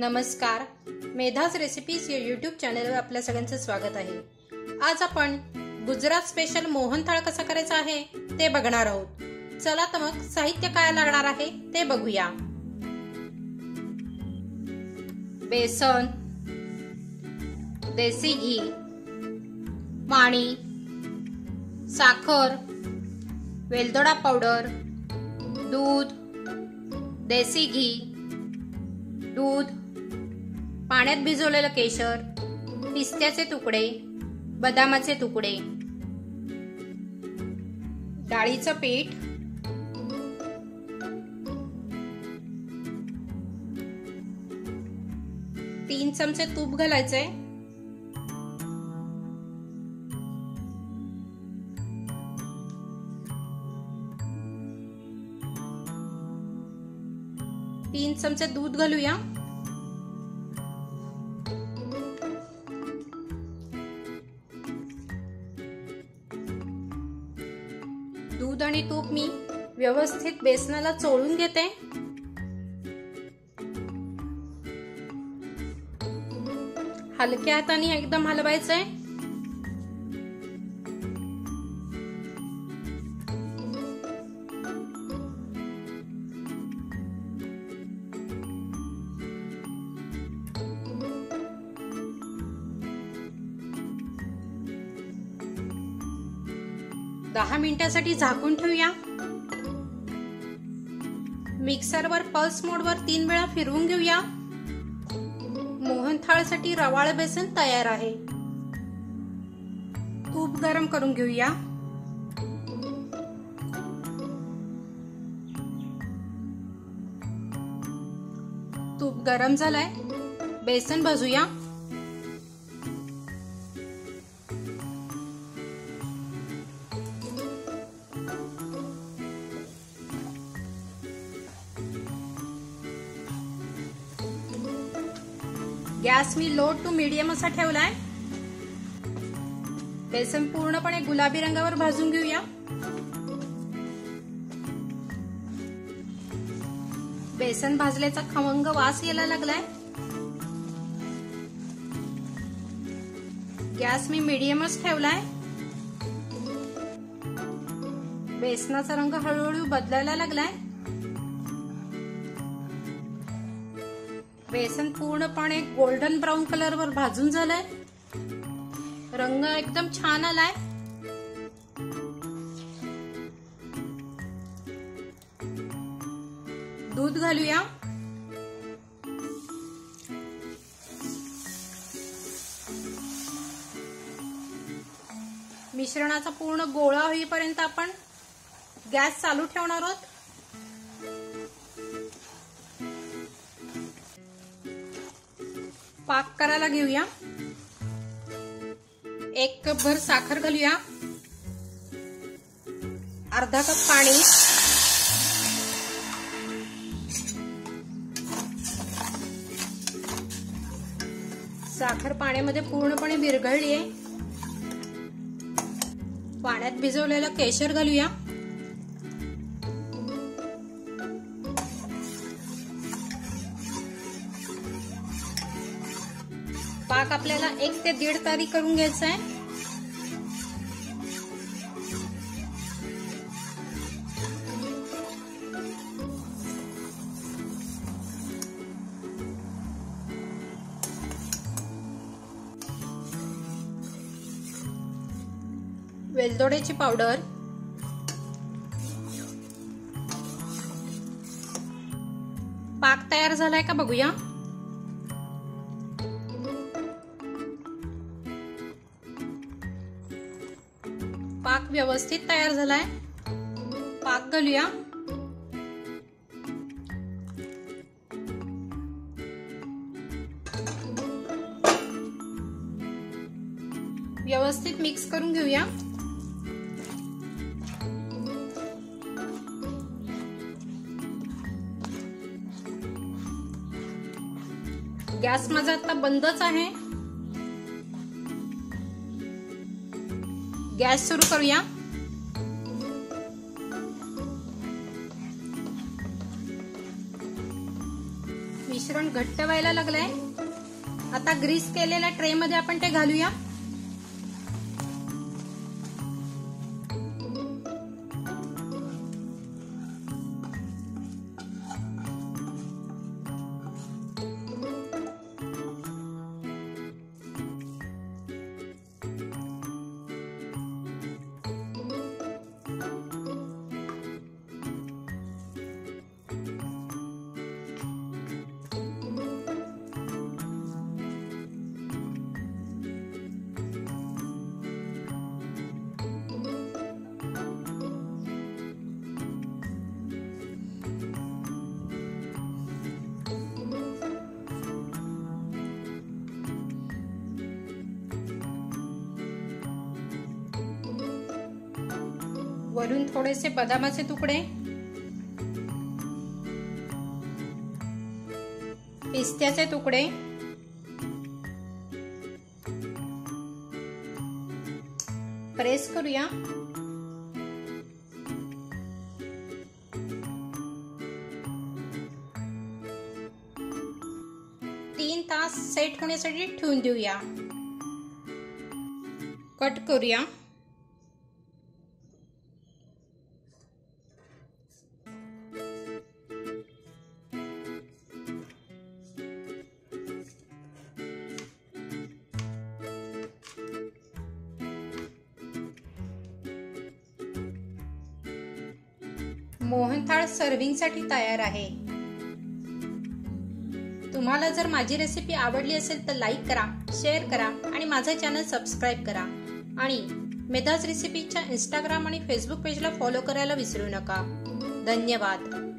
नमस्कार, मेधास रेसिपीज या यूट्यूब चॅनलवर आपल्या सगळ्यांचं स्वागत आहे। आज आपण गुजरात स्पेशल मोहनथाळ कसा करायचा आहे ते बघणार आहोत। चला तर मग साहित्य काय लागणार आहे ते बघूया। बेसन, देसी घी, पाणी, साखर, वेलदोडा पावडर, दूध, देसी घी, दूध, पाण्यात भिजवलेलं केशर, पिस्त्याचे तुकडे, बदामाचे तुकडे, डाळीचं पीठ, तीन चमचे तूप घालायचे, तीन चमचे दूध घालूया, दूध आणि तूप मी व्यवस्थित बेसनाला चोळून घेते। हलक्या हाताने एकदम हलवायचंय। दहा मिनिटांसाठी झाकून ठेवूया। मिक्सरवर पल्स मोडवर 3 वेळा फिरवून घेऊया। मोहनथाळसाठी रवाळ बेसन तयार आहे। तूप गरम करून घेऊया। तूप गरम झालंय, बेसन भाजूया। गॅस मी लो टू मीडियम असा ठेवलाय। बेसन पूर्णपणे गुलाबी रंगावर भाजून घेऊया। बेसन भाजल्याचा खमंग वास यायला लागलाय। गॅस मी मीडियमच ठेवलाय। बेसनाचा रंग हळूहळू बदलायला लागलाय। बेसन पूर्णपणे गोल्डन ब्राउन कलर वर भाजून झालंय। रंग एकदम छान आलाय। दूध घालूया। मिश्रणाचा पूर्ण गोळा होईपर्यंत आपण गॅस चालू ठेवणार आहोत। पाक करायला घेऊया। 1 कप भर साखर घालूया। अर्धा कप पाणी, साखर पाण्यामध्ये पूर्णपणे विरघळली आहे। पाण्यात भिजवलेलं केशर घालूया। पाक आपल्याला 1 ते 1.5 तारी करून घ्यायचा आहे। वेलदोड्याची पावडर, पाक तयार झालाय का बघूया। पाक व्यवस्थित तयार झालाय। पाक घालूया। व्यवस्थित मिक्स करून घेऊया। गॅस माझा आता बंदच आहे। गॅस सुरू करूया। मिश्रण घट्ट व्हायला लागलंय. आता ग्रीस केलेल्या ट्रे मध्ये आपण ते घालूया. वरून थोडेसे बदामाचे तुकडे, पिस्त्याचे तुकडे, प्रेस करूया. तीन तास सेट होण्यासाठी ठेवून देऊया. कट करूया. मोहनथाळ सर्व्हिंग साठी तयार आहे. तुम्हाला जर माझी रेसिपी आवडली असेल तर लाईक करा, शेअर करा आणि माझं चॅनल सबस्क्राईब करा. आणि मेधाज रेसिपीच्या इंस्टाग्राम आणि फेसबुक पेजला फॉलो करायला विसरू नका. धन्यवाद.